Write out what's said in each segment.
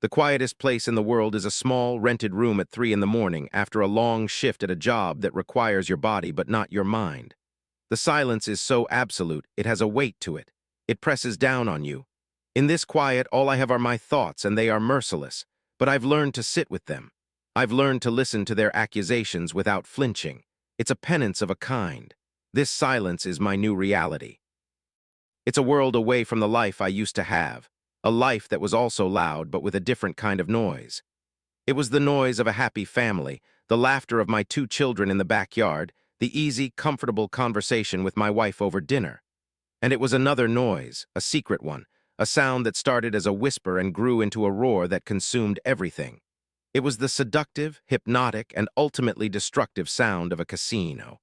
The quietest place in the world is a small, rented room at 3 in the morning after a long shift at a job that requires your body but not your mind. The silence is so absolute, it has a weight to it. It presses down on you. In this quiet, all I have are my thoughts, and they are merciless, but I've learned to sit with them. I've learned to listen to their accusations without flinching. It's a penance of a kind. This silence is my new reality. It's a world away from the life I used to have, a life that was also loud but with a different kind of noise. It was the noise of a happy family, the laughter of my 2 children in the backyard, the easy, comfortable conversation with my wife over dinner. And it was another noise, a secret one, a sound that started as a whisper and grew into a roar that consumed everything. It was the seductive, hypnotic, and ultimately destructive sound of a casino.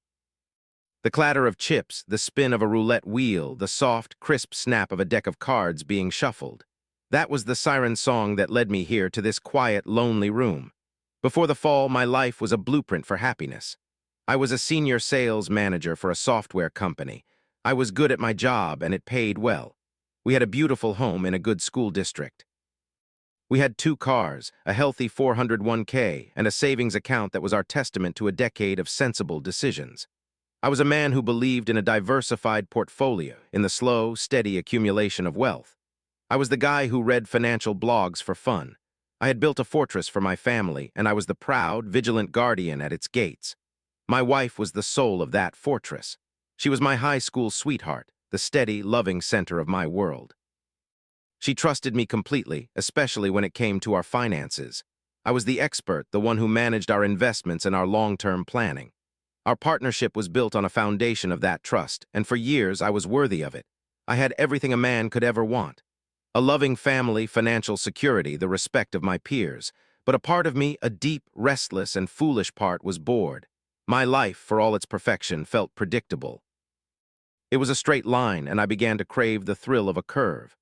The clatter of chips, the spin of a roulette wheel, the soft, crisp snap of a deck of cards being shuffled. That was the siren song that led me here to this quiet, lonely room. Before the fall, my life was a blueprint for happiness. I was a senior sales manager for a software company. I was good at my job, and it paid well. We had a beautiful home in a good school district. We had 2 cars, a healthy 401k, and a savings account that was our testament to a decade of sensible decisions. I was a man who believed in a diversified portfolio, in the slow, steady accumulation of wealth. I was the guy who read financial blogs for fun. I had built a fortress for my family, and I was the proud, vigilant guardian at its gates. My wife was the soul of that fortress. She was my high school sweetheart, the steady, loving center of my world. She trusted me completely, especially when it came to our finances. I was the expert, the one who managed our investments and our long-term planning. Our partnership was built on a foundation of that trust, and for years I was worthy of it. I had everything a man could ever want. A loving family, financial security, the respect of my peers. But a part of me, a deep, restless, and foolish part, was bored. My life, for all its perfection, felt predictable. It was a straight line, and I began to crave the thrill of a curve.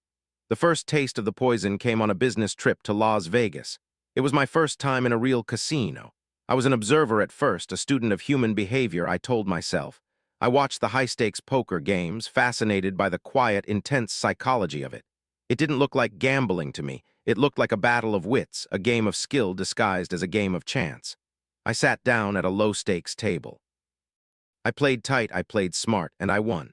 The first taste of the poison came on a business trip to Las Vegas. It was my first time in a real casino. I was an observer at first, a student of human behavior, I told myself. I watched the high-stakes poker games, fascinated by the quiet, intense psychology of it. It didn't look like gambling to me. It looked like a battle of wits, a game of skill disguised as a game of chance. I sat down at a low-stakes table. I played tight, I played smart, and I won.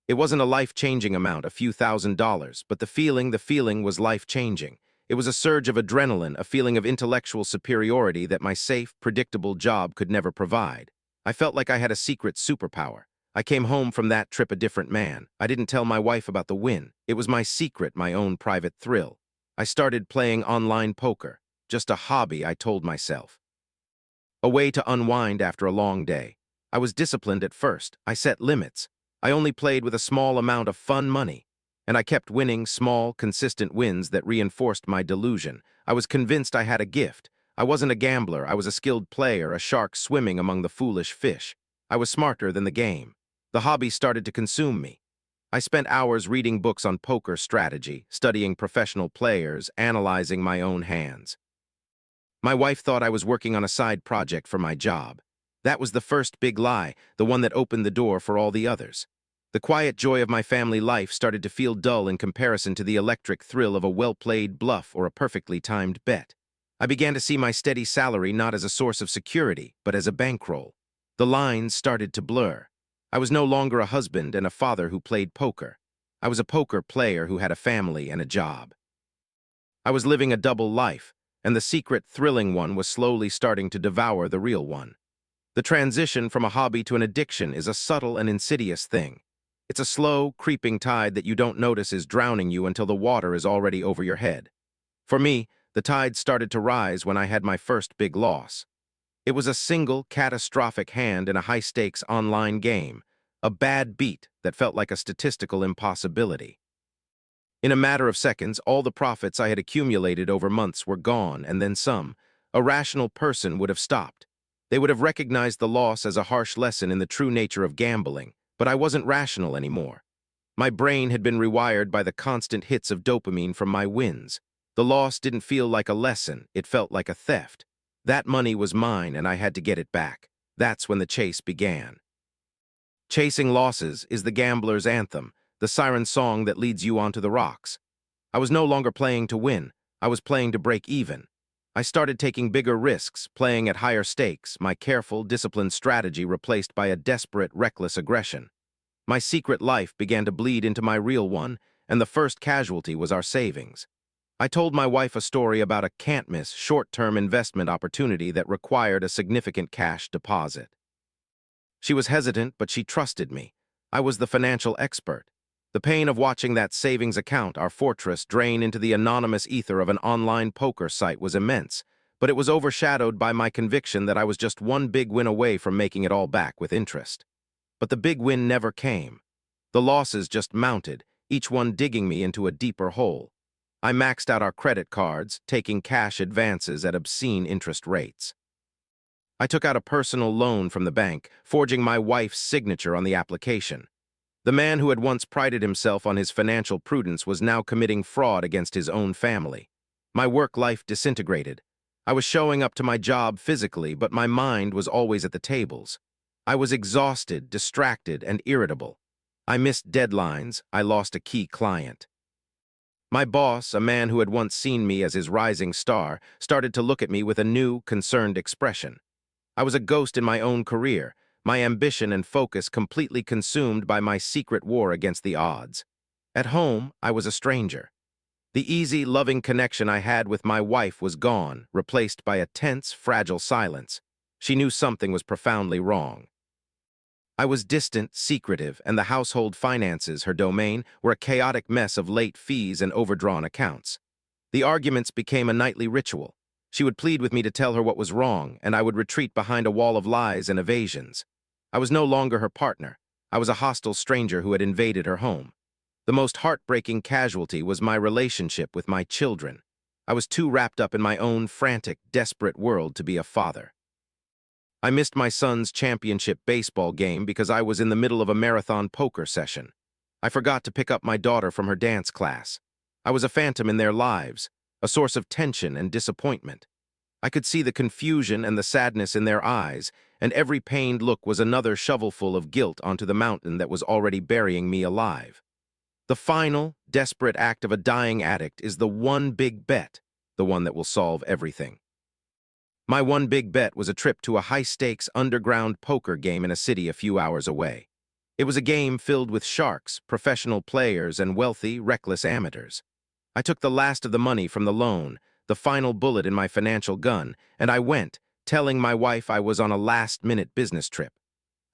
It wasn't a life-changing amount, a few $1,000s, but the feeling was life-changing. It was a surge of adrenaline, a feeling of intellectual superiority that my safe, predictable job could never provide. I felt like I had a secret superpower. I came home from that trip a different man. I didn't tell my wife about the win. It was my secret, my own private thrill. I started playing online poker. Just a hobby, I told myself. A way to unwind after a long day. I was disciplined at first. I set limits. I only played with a small amount of fun money. And I kept winning small, consistent wins that reinforced my delusion. I was convinced I had a gift. I wasn't a gambler. I was a skilled player, a shark swimming among the foolish fish. I was smarter than the game. The hobby started to consume me. I spent hours reading books on poker strategy, studying professional players, analyzing my own hands. My wife thought I was working on a side project for my job. That was the first big lie, the one that opened the door for all the others. The quiet joy of my family life started to feel dull in comparison to the electric thrill of a well-played bluff or a perfectly timed bet. I began to see my steady salary not as a source of security, but as a bankroll. The lines started to blur. I was no longer a husband and a father who played poker. I was a poker player who had a family and a job. I was living a double life, and the secret, thrilling one was slowly starting to devour the real one. The transition from a hobby to an addiction is a subtle and insidious thing. It's a slow, creeping tide that you don't notice is drowning you until the water is already over your head. For me, the tide started to rise when I had my first big loss. It was a single, catastrophic hand in a high-stakes online game, a bad beat that felt like a statistical impossibility. In a matter of seconds, all the profits I had accumulated over months were gone, and then some. A rational person would have stopped. They would have recognized the loss as a harsh lesson in the true nature of gambling. But I wasn't rational anymore. My brain had been rewired by the constant hits of dopamine from my wins. The loss didn't feel like a lesson, it felt like a theft. That money was mine and I had to get it back. That's when the chase began. Chasing losses is the gambler's anthem, the siren song that leads you onto the rocks. I was no longer playing to win. I was playing to break even. I started taking bigger risks, playing at higher stakes, my careful, disciplined strategy replaced by a desperate, reckless aggression. My secret life began to bleed into my real one, and the first casualty was our savings. I told my wife a story about a can't-miss, short-term investment opportunity that required a significant cash deposit. She was hesitant, but she trusted me. I was the financial expert. The pain of watching that savings account, our fortress, drain into the anonymous ether of an online poker site was immense, but it was overshadowed by my conviction that I was just one big win away from making it all back with interest. But the big win never came. The losses just mounted, each one digging me into a deeper hole. I maxed out our credit cards, taking cash advances at obscene interest rates. I took out a personal loan from the bank, forging my wife's signature on the application. The man who had once prided himself on his financial prudence was now committing fraud against his own family. My work life disintegrated. I was showing up to my job physically, but my mind was always at the tables. I was exhausted, distracted, and irritable. I missed deadlines. I lost a key client. My boss, a man who had once seen me as his rising star, started to look at me with a new, concerned expression. I was a ghost in my own career, my ambition and focus completely consumed by my secret war against the odds. At home, I was a stranger. The easy, loving connection I had with my wife was gone, replaced by a tense, fragile silence. She knew something was profoundly wrong. I was distant, secretive, and the household finances, her domain, were a chaotic mess of late fees and overdrawn accounts. The arguments became a nightly ritual. She would plead with me to tell her what was wrong, and I would retreat behind a wall of lies and evasions. I was no longer her partner. I was a hostile stranger who had invaded her home. The most heartbreaking casualty was my relationship with my children. I was too wrapped up in my own frantic, desperate world to be a father. I missed my son's championship baseball game because I was in the middle of a marathon poker session. I forgot to pick up my daughter from her dance class. I was a phantom in their lives, a source of tension and disappointment. I could see the confusion and the sadness in their eyes, and every pained look was another shovelful of guilt onto the mountain that was already burying me alive. The final, desperate act of a dying addict is the one big bet, the one that will solve everything. My one big bet was a trip to a high-stakes underground poker game in a city a few hours away. It was a game filled with sharks, professional players, and wealthy, reckless amateurs. I took the last of the money from the loan, the final bullet in my financial gun, and I went, telling my wife I was on a last-minute business trip.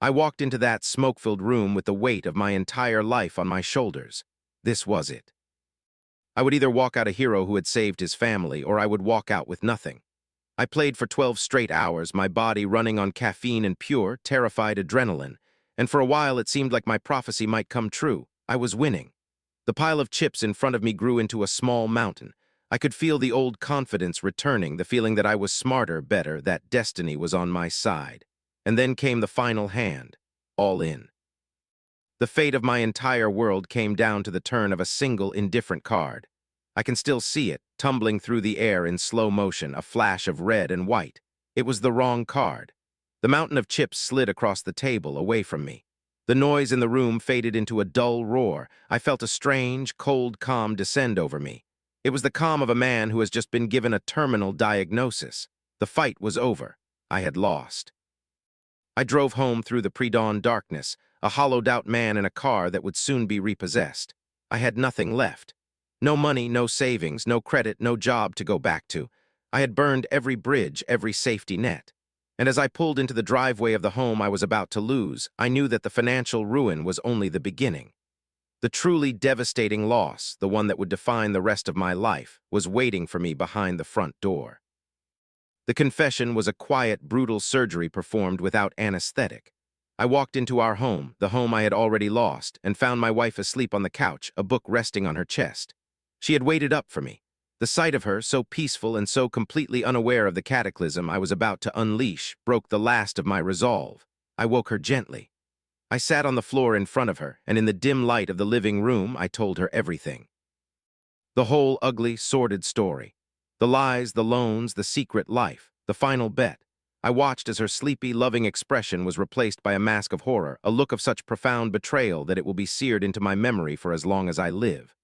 I walked into that smoke-filled room with the weight of my entire life on my shoulders. This was it. I would either walk out a hero who had saved his family, or I would walk out with nothing. I played for 12 straight hours, my body running on caffeine and pure, terrified adrenaline, and for a while it seemed like my prophecy might come true. I was winning. The pile of chips in front of me grew into a small mountain. I could feel the old confidence returning, the feeling that I was smarter, better, that destiny was on my side. And then came the final hand, all in. The fate of my entire world came down to the turn of a single indifferent card. I can still see it, tumbling through the air in slow motion, a flash of red and white. It was the wrong card. The mountain of chips slid across the table, away from me. The noise in the room faded into a dull roar. I felt a strange, cold calm descend over me. It was the calm of a man who has just been given a terminal diagnosis. The fight was over. I had lost. I drove home through the pre-dawn darkness, a hollowed-out man in a car that would soon be repossessed. I had nothing left. No money, no savings, no credit, no job to go back to. I had burned every bridge, every safety net. And as I pulled into the driveway of the home I was about to lose, I knew that the financial ruin was only the beginning. The truly devastating loss, the one that would define the rest of my life, was waiting for me behind the front door. The confession was a quiet, brutal surgery performed without anesthetic. I walked into our home, the home I had already lost, and found my wife asleep on the couch, a book resting on her chest. She had waited up for me. The sight of her, so peaceful and so completely unaware of the cataclysm I was about to unleash, broke the last of my resolve. I woke her gently. I sat on the floor in front of her, and in the dim light of the living room, I told her everything. The whole ugly, sordid story. The lies, the loans, the secret life, the final bet. I watched as her sleepy, loving expression was replaced by a mask of horror, a look of such profound betrayal that it will be seared into my memory for as long as I live.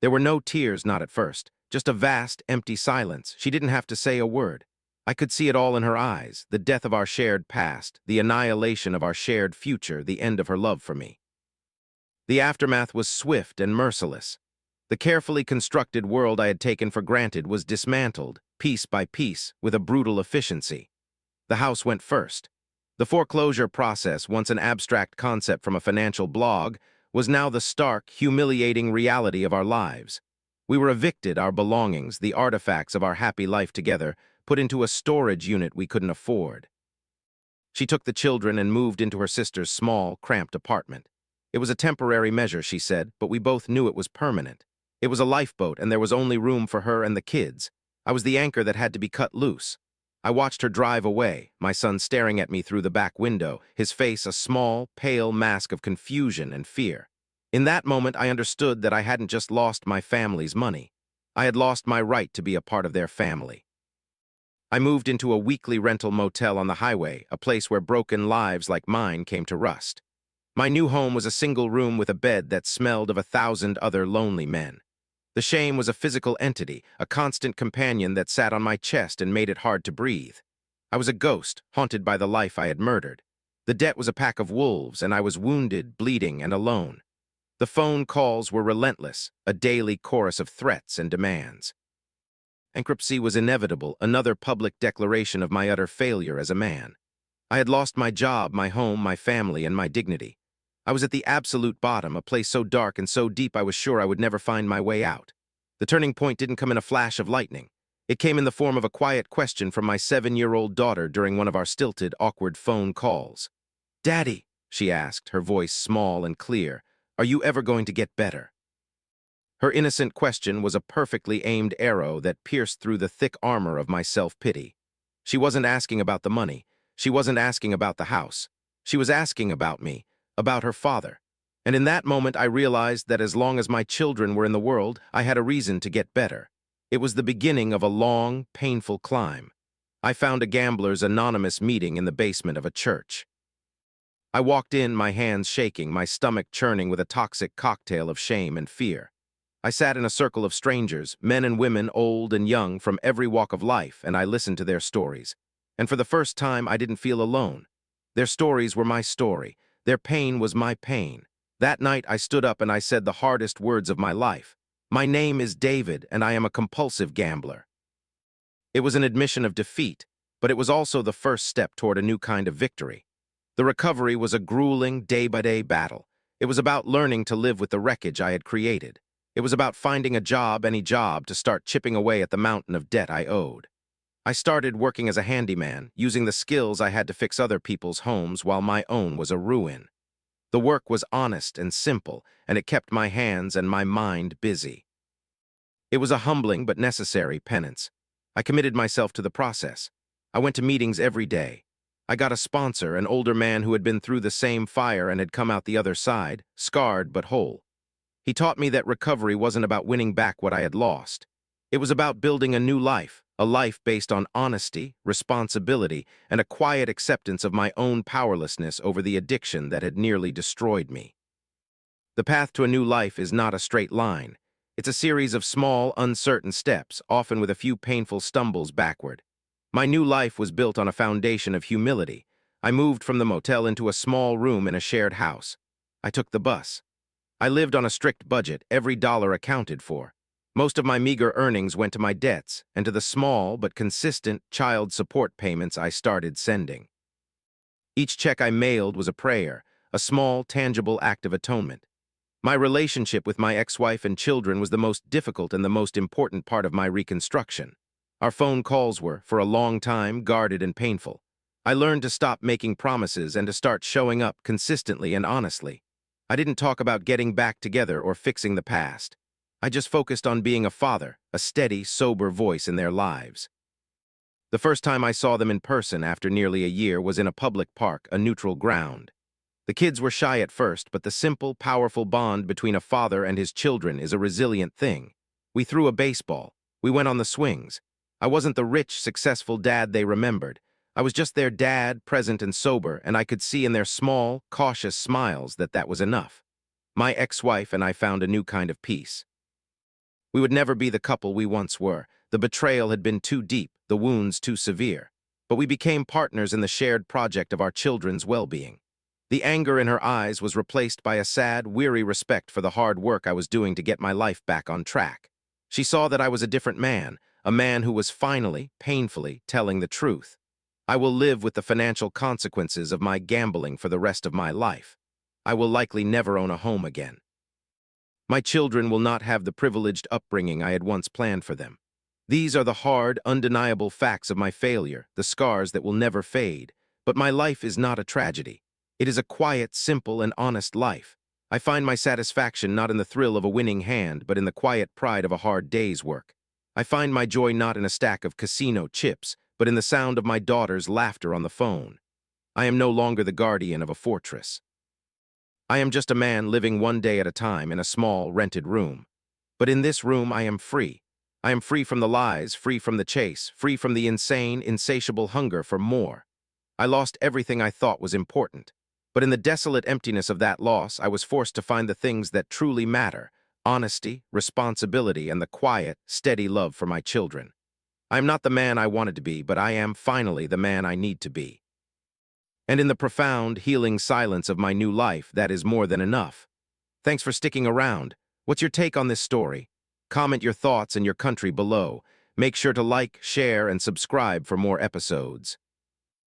There were no tears, not at first, Just a vast, empty silence. She didn't have to say a word. I could see it all in her eyes, the death of our shared past, the annihilation of our shared future, the end of her love for me. The aftermath was swift and merciless. The carefully constructed world I had taken for granted was dismantled, piece by piece, with a brutal efficiency. The house went first. The foreclosure process, once an abstract concept from a financial blog, was now the stark, humiliating reality of our lives. We were evicted, our belongings, the artifacts of our happy life together, put into a storage unit we couldn't afford. She took the children and moved into her sister's small, cramped apartment. It was a temporary measure, she said, but we both knew it was permanent. It was a lifeboat, and there was only room for her and the kids. I was the anchor that had to be cut loose. I watched her drive away, my son staring at me through the back window, his face a small, pale mask of confusion and fear. In that moment, I understood that I hadn't just lost my family's money. I had lost my right to be a part of their family. I moved into a weekly rental motel on the highway, a place where broken lives like mine came to rust. My new home was a single room with a bed that smelled of 1,000 other lonely men. The shame was a physical entity, a constant companion that sat on my chest and made it hard to breathe. I was a ghost, haunted by the life I had murdered. The debt was a pack of wolves, and I was wounded, bleeding, and alone. The phone calls were relentless, a daily chorus of threats and demands. Bankruptcy was inevitable, another public declaration of my utter failure as a man. I had lost my job, my home, my family, and my dignity. I was at the absolute bottom, a place so dark and so deep I was sure I would never find my way out. The turning point didn't come in a flash of lightning. It came in the form of a quiet question from my 7-year-old daughter during one of our stilted, awkward phone calls. "Daddy," she asked, her voice small and clear, "are you ever going to get better?" Her innocent question was a perfectly aimed arrow that pierced through the thick armor of my self-pity. She wasn't asking about the money. She wasn't asking about the house. She was asking about me, about her father. And in that moment, I realized that as long as my children were in the world, I had a reason to get better. It was the beginning of a long, painful climb. I found a gambler's anonymous meeting in the basement of a church. I walked in, my hands shaking, my stomach churning with a toxic cocktail of shame and fear. I sat in a circle of strangers, men and women, old and young, from every walk of life, and I listened to their stories. And for the first time, I didn't feel alone. Their stories were my story. Their pain was my pain. That night, I stood up and I said the hardest words of my life. My name is David, and I am a compulsive gambler. It was an admission of defeat, but it was also the first step toward a new kind of victory. The recovery was a grueling, day-by-day battle. It was about learning to live with the wreckage I had created. It was about finding a job, any job, to start chipping away at the mountain of debt I owed. I started working as a handyman, using the skills I had to fix other people's homes while my own was a ruin. The work was honest and simple, and it kept my hands and my mind busy. It was a humbling but necessary penance. I committed myself to the process. I went to meetings every day. I got a sponsor, an older man who had been through the same fire and had come out the other side, scarred but whole. He taught me that recovery wasn't about winning back what I had lost. It was about building a new life, a life based on honesty, responsibility, and a quiet acceptance of my own powerlessness over the addiction that had nearly destroyed me. The path to a new life is not a straight line. It's a series of small, uncertain steps, often with a few painful stumbles backward. My new life was built on a foundation of humility. I moved from the motel into a small room in a shared house. I took the bus. I lived on a strict budget, every dollar accounted for. Most of my meager earnings went to my debts and to the small but consistent child support payments I started sending. Each check I mailed was a prayer, a small, tangible act of atonement. My relationship with my ex-wife and children was the most difficult and the most important part of my reconstruction. Our phone calls were, for a long time, guarded and painful. I learned to stop making promises and to start showing up consistently and honestly. I didn't talk about getting back together or fixing the past. I just focused on being a father, a steady, sober voice in their lives. The first time I saw them in person after nearly a year was in a public park, a neutral ground. The kids were shy at first, but the simple, powerful bond between a father and his children is a resilient thing. We threw a baseball. We went on the swings. I wasn't the rich, successful dad they remembered. I was just their dad, present and sober, and I could see in their small, cautious smiles that that was enough. My ex-wife and I found a new kind of peace. We would never be the couple we once were. The betrayal had been too deep, the wounds too severe. But we became partners in the shared project of our children's well-being. The anger in her eyes was replaced by a sad, weary respect for the hard work I was doing to get my life back on track. She saw that I was a different man, a man who was finally, painfully, telling the truth. I will live with the financial consequences of my gambling for the rest of my life. I will likely never own a home again. My children will not have the privileged upbringing I had once planned for them. These are the hard, undeniable facts of my failure, the scars that will never fade. But my life is not a tragedy. It is a quiet, simple, and honest life. I find my satisfaction not in the thrill of a winning hand, but in the quiet pride of a hard day's work. I find my joy not in a stack of casino chips, but in the sound of my daughter's laughter on the phone. I am no longer the guardian of a fortress. I am just a man living one day at a time in a small, rented room. But in this room I am free. I am free from the lies, free from the chase, free from the insane, insatiable hunger for more. I lost everything I thought was important. But in the desolate emptiness of that loss, I was forced to find the things that truly matter: honesty, responsibility, and the quiet, steady love for my children. I am not the man I wanted to be, but I am finally the man I need to be. And in the profound, healing silence of my new life, that is more than enough. Thanks for sticking around. What's your take on this story? Comment your thoughts and your country below. Make sure to like, share, and subscribe for more episodes.